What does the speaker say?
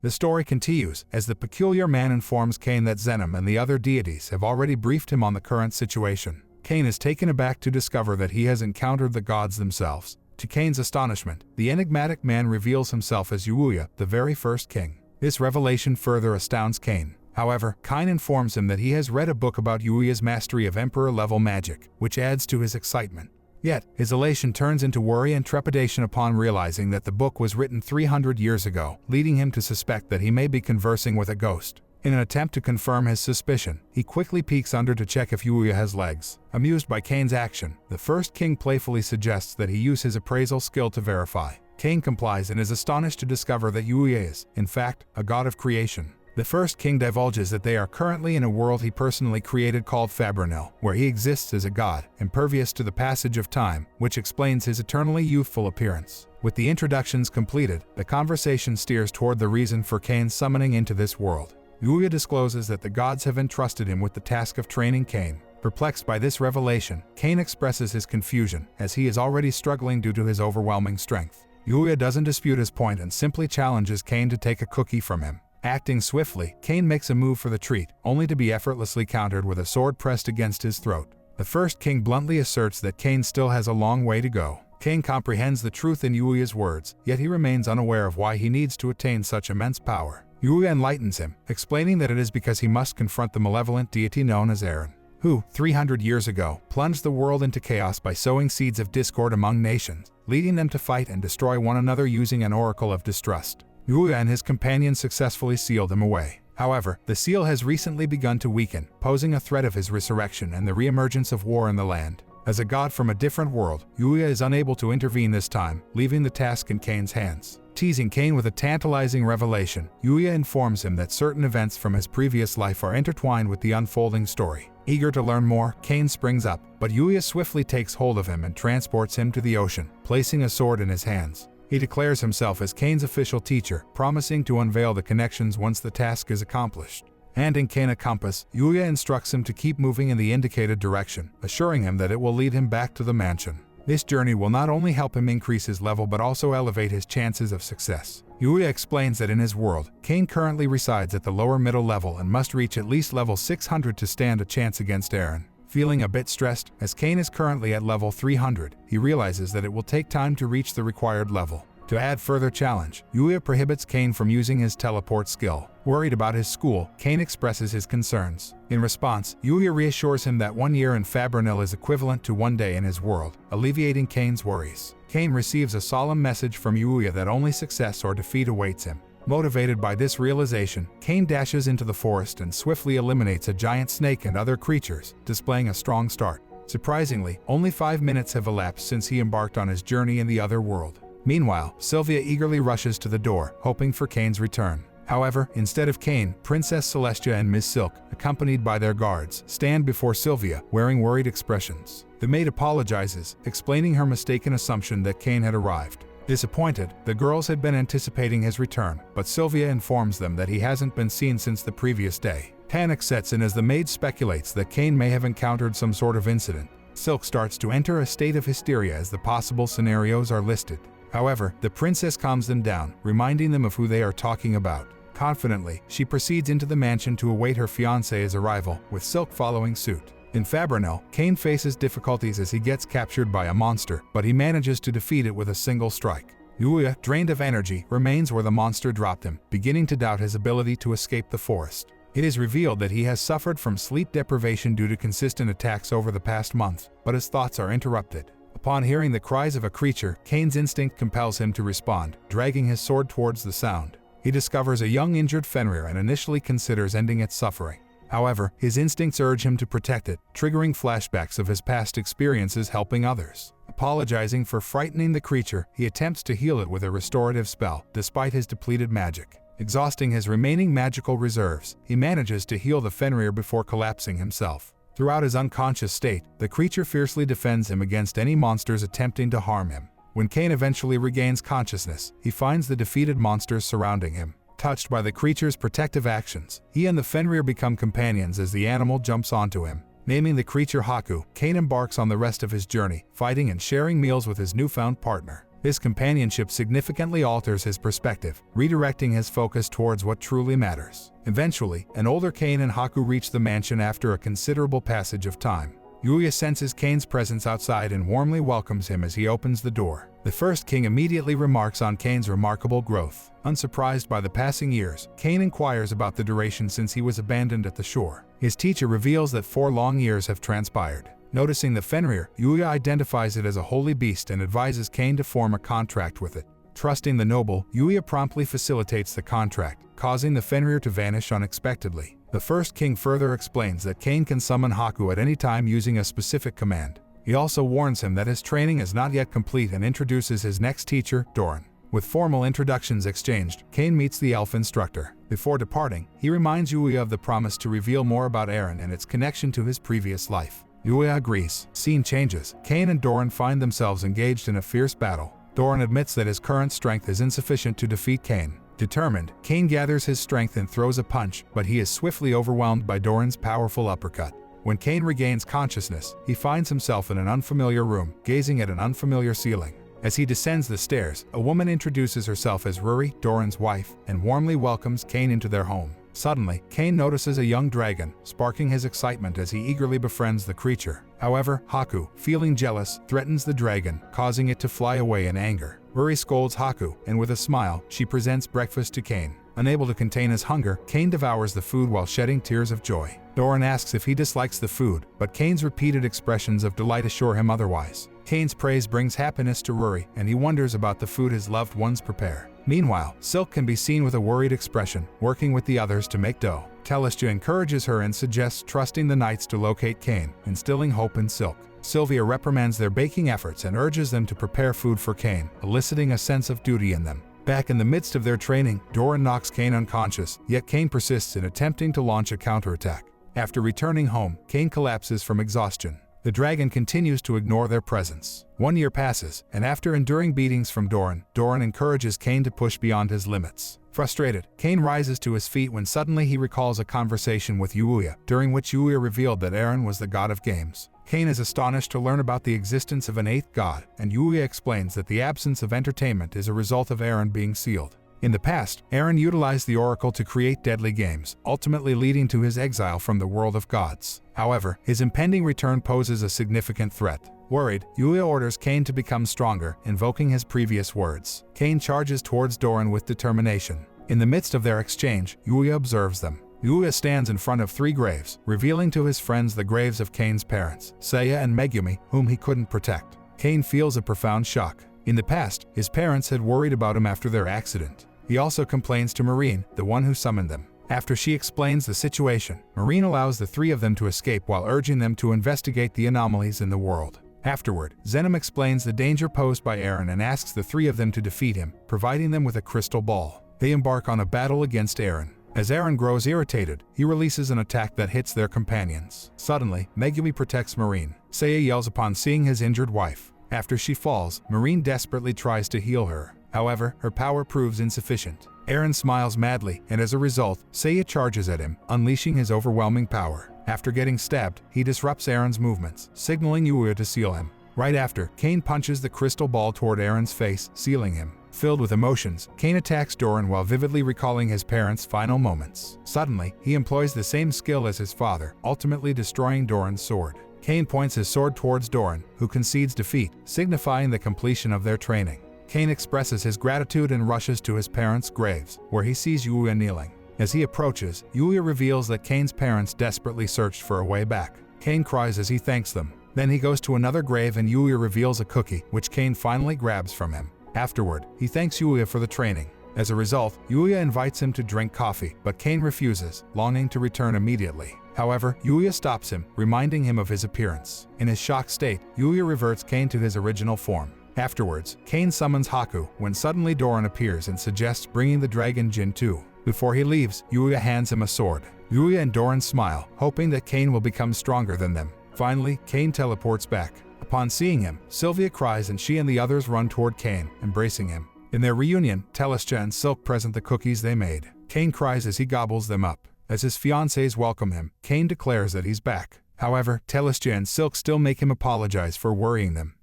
The story continues as the peculiar man informs Cain that Zenom and the other deities have already briefed him on the current situation. Cain is taken aback to discover that he has encountered the gods themselves. To Cain's astonishment, the enigmatic man reveals himself as Yuya, the very first king. This revelation further astounds Cain. However, Cain informs him that he has read a book about Yuya's mastery of emperor-level magic, which adds to his excitement. Yet, his elation turns into worry and trepidation upon realizing that the book was written 300 years ago, leading him to suspect that he may be conversing with a ghost. In an attempt to confirm his suspicion, he quickly peeks under to check if Yuya has legs. Amused by Cain's action, the first king playfully suggests that he use his appraisal skill to verify. Cain complies and is astonished to discover that Yuya is, in fact, a god of creation. The first king divulges that they are currently in a world he personally created called Fabrinil, where he exists as a god, impervious to the passage of time, which explains his eternally youthful appearance. With the introductions completed, the conversation steers toward the reason for Cain's summoning into this world. Yuya discloses that the gods have entrusted him with the task of training Cain. Perplexed by this revelation, Cain expresses his confusion, as he is already struggling due to his overwhelming strength. Yuya doesn't dispute his point and simply challenges Cain to take a cookie from him. Acting swiftly, Cain makes a move for the treat, only to be effortlessly countered with a sword pressed against his throat. The first king bluntly asserts that Cain still has a long way to go. Cain comprehends the truth in Yuya's words, yet he remains unaware of why he needs to attain such immense power. Yuya enlightens him, explaining that it is because he must confront the malevolent deity known as Aaron, who, 300 years ago, plunged the world into chaos by sowing seeds of discord among nations, leading them to fight and destroy one another using an oracle of distrust. Yuya and his companions successfully sealed him away. However, the seal has recently begun to weaken, posing a threat of his resurrection and the reemergence of war in the land. As a god from a different world, Yuya is unable to intervene this time, leaving the task in Cain's hands. Teasing Cain with a tantalizing revelation, Yuya informs him that certain events from his previous life are intertwined with the unfolding story. Eager to learn more, Cain springs up, but Yuya swiftly takes hold of him and transports him to the ocean, placing a sword in his hands. He declares himself as Cain's official teacher, promising to unveil the connections once the task is accomplished. Handing Cain a compass, Yuya instructs him to keep moving in the indicated direction, assuring him that it will lead him back to the mansion. This journey will not only help him increase his level but also elevate his chances of success. Yuya explains that in his world, Cain currently resides at the lower middle level and must reach at least level 600 to stand a chance against Aaron. Feeling a bit stressed, as Cain is currently at level 300, he realizes that it will take time to reach the required level. To add further challenge, Yuya prohibits Cain from using his teleport skill. Worried about his school, Cain expresses his concerns. In response, Yuya reassures him that 1 year in Fabrinil is equivalent to 1 day in his world, alleviating Cain's worries. Cain receives a solemn message from Yuya that only success or defeat awaits him. Motivated by this realization, Cain dashes into the forest and swiftly eliminates a giant snake and other creatures, displaying a strong start. Surprisingly, only 5 minutes have elapsed since he embarked on his journey in the other world. Meanwhile, Sylvia eagerly rushes to the door, hoping for Cain's return. However, instead of Cain, Princess Celestia and Ms. Silk, accompanied by their guards, stand before Sylvia, wearing worried expressions. The maid apologizes, explaining her mistaken assumption that Cain had arrived. Disappointed, the girls had been anticipating his return, but Sylvia informs them that he hasn't been seen since the previous day. Panic sets in as the maid speculates that Cain may have encountered some sort of incident. Silk starts to enter a state of hysteria as the possible scenarios are listed. However, the princess calms them down, reminding them of who they are talking about. Confidently, she proceeds into the mansion to await her fiancé's arrival, with Silk following suit. In Fabrinil, Cain faces difficulties as he gets captured by a monster, but he manages to defeat it with a single strike. Yuya, drained of energy, remains where the monster dropped him, beginning to doubt his ability to escape the forest. It is revealed that he has suffered from sleep deprivation due to consistent attacks over the past month, but his thoughts are interrupted. Upon hearing the cries of a creature, Cain's instinct compels him to respond, dragging his sword towards the sound. He discovers a young injured Fenrir and initially considers ending its suffering. However, his instincts urge him to protect it, triggering flashbacks of his past experiences helping others. Apologizing for frightening the creature, he attempts to heal it with a restorative spell, despite his depleted magic. Exhausting his remaining magical reserves, he manages to heal the Fenrir before collapsing himself. Throughout his unconscious state, the creature fiercely defends him against any monsters attempting to harm him. When Cain eventually regains consciousness, he finds the defeated monsters surrounding him. Touched by the creature's protective actions, he and the Fenrir become companions as the animal jumps onto him. Naming the creature Haku, Cain embarks on the rest of his journey, fighting and sharing meals with his newfound partner. This companionship significantly alters his perspective, redirecting his focus towards what truly matters. Eventually, an older Kane and Haku reach the mansion after a considerable passage of time. Yuya senses Kane's presence outside and warmly welcomes him as he opens the door. The first king immediately remarks on Kane's remarkable growth. Unsurprised by the passing years, Kane inquires about the duration since he was abandoned at the shore. His teacher reveals that 4 long years have transpired. Noticing the Fenrir, Yuya identifies it as a holy beast and advises Kane to form a contract with it. Trusting the noble, Yuya promptly facilitates the contract, causing the Fenrir to vanish unexpectedly. The first king further explains that Kane can summon Haku at any time using a specific command. He also warns him that his training is not yet complete and introduces his next teacher, Doran. With formal introductions exchanged, Kane meets the elf instructor. Before departing, he reminds Yuya of the promise to reveal more about Eren and its connection to his previous life. Yuya agrees. Scene changes. Kane and Doran find themselves engaged in a fierce battle. Doran admits that his current strength is insufficient to defeat Kane. Determined, Kane gathers his strength and throws a punch, but he is swiftly overwhelmed by Doran's powerful uppercut. When Kane regains consciousness, he finds himself in an unfamiliar room, gazing at an unfamiliar ceiling. As he descends the stairs, a woman introduces herself as Ruri, Doran's wife, and warmly welcomes Kane into their home. Suddenly, Kane notices a young dragon, sparking his excitement as he eagerly befriends the creature. However, Haku, feeling jealous, threatens the dragon, causing it to fly away in anger. Ruri scolds Haku, and with a smile, she presents breakfast to Kane. Unable to contain his hunger, Kane devours the food while shedding tears of joy. Doran asks if he dislikes the food, but Kane's repeated expressions of delight assure him otherwise. Kane's praise brings happiness to Ruri, and he wonders about the food his loved ones prepare. Meanwhile, Silk can be seen with a worried expression, working with the others to make dough. Telestia encourages her and suggests trusting the knights to locate Kane, instilling hope in Silk. Sylvia reprimands their baking efforts and urges them to prepare food for Kane, eliciting a sense of duty in them. Back in the midst of their training, Doran knocks Kane unconscious, yet Kane persists in attempting to launch a counterattack. After returning home, Kane collapses from exhaustion. The dragon continues to ignore their presence. 1 year passes, and after enduring beatings from Doran, Doran encourages Kane to push beyond his limits. Frustrated, Kane rises to his feet when suddenly he recalls a conversation with Yuya, during which Yuya revealed that Eren was the god of games. Kane is astonished to learn about the existence of an 8th god, and Yuya explains that the absence of entertainment is a result of Eren being sealed. In the past, Eren utilized the Oracle to create deadly games, ultimately leading to his exile from the world of gods. However, his impending return poses a significant threat. Worried, Yuya orders Kane to become stronger, invoking his previous words. Kane charges towards Doran with determination. In the midst of their exchange, Yuya observes them. Yuya stands in front of 3 graves, revealing to his friends the graves of Kane's parents, Seiya and Megumi, whom he couldn't protect. Kane feels a profound shock. In the past, his parents had worried about him after their accident. He also complains to Marine, the one who summoned them. After she explains the situation, Marine allows the 3 of them to escape while urging them to investigate the anomalies in the world. Afterward, Zenom explains the danger posed by Eren and asks the 3 of them to defeat him, providing them with a crystal ball. They embark on a battle against Eren. As Eren grows irritated, he releases an attack that hits their companions. Suddenly, Megumi protects Marine. Seiya yells upon seeing his injured wife. After she falls, Marine desperately tries to heal her. However, her power proves insufficient. Eren smiles madly, and as a result, Seiya charges at him, unleashing his overwhelming power. After getting stabbed, he disrupts Eren's movements, signaling Yuya to seal him. Right after, Kane punches the crystal ball toward Eren's face, sealing him. Filled with emotions, Kane attacks Doran while vividly recalling his parents' final moments. Suddenly, he employs the same skill as his father, ultimately destroying Doran's sword. Kane points his sword towards Doran, who concedes defeat, signifying the completion of their training. Kane expresses his gratitude and rushes to his parents' graves, where he sees Yuya kneeling. As he approaches, Yuya reveals that Kane's parents desperately searched for a way back. Kane cries as he thanks them. Then he goes to another grave and Yuya reveals a cookie, which Kane finally grabs from him. Afterward, he thanks Yuya for the training. As a result, Yuya invites him to drink coffee, but Kane refuses, longing to return immediately. However, Yuya stops him, reminding him of his appearance. In his shocked state, Yuya reverts Kane to his original form. Afterwards, Kane summons Haku, when suddenly Doran appears and suggests bringing the dragon Jin too. Before he leaves, Yuya hands him a sword. Yuya and Doran smile, hoping that Kane will become stronger than them. Finally, Kane teleports back. Upon seeing him, Sylvia cries and she and the others run toward Kane, embracing him. In their reunion, Telestia and Silk present the cookies they made. Kane cries as he gobbles them up. As his fiancées welcome him, Kane declares that he's back. However, Telestia and Silk still make him apologize for worrying them.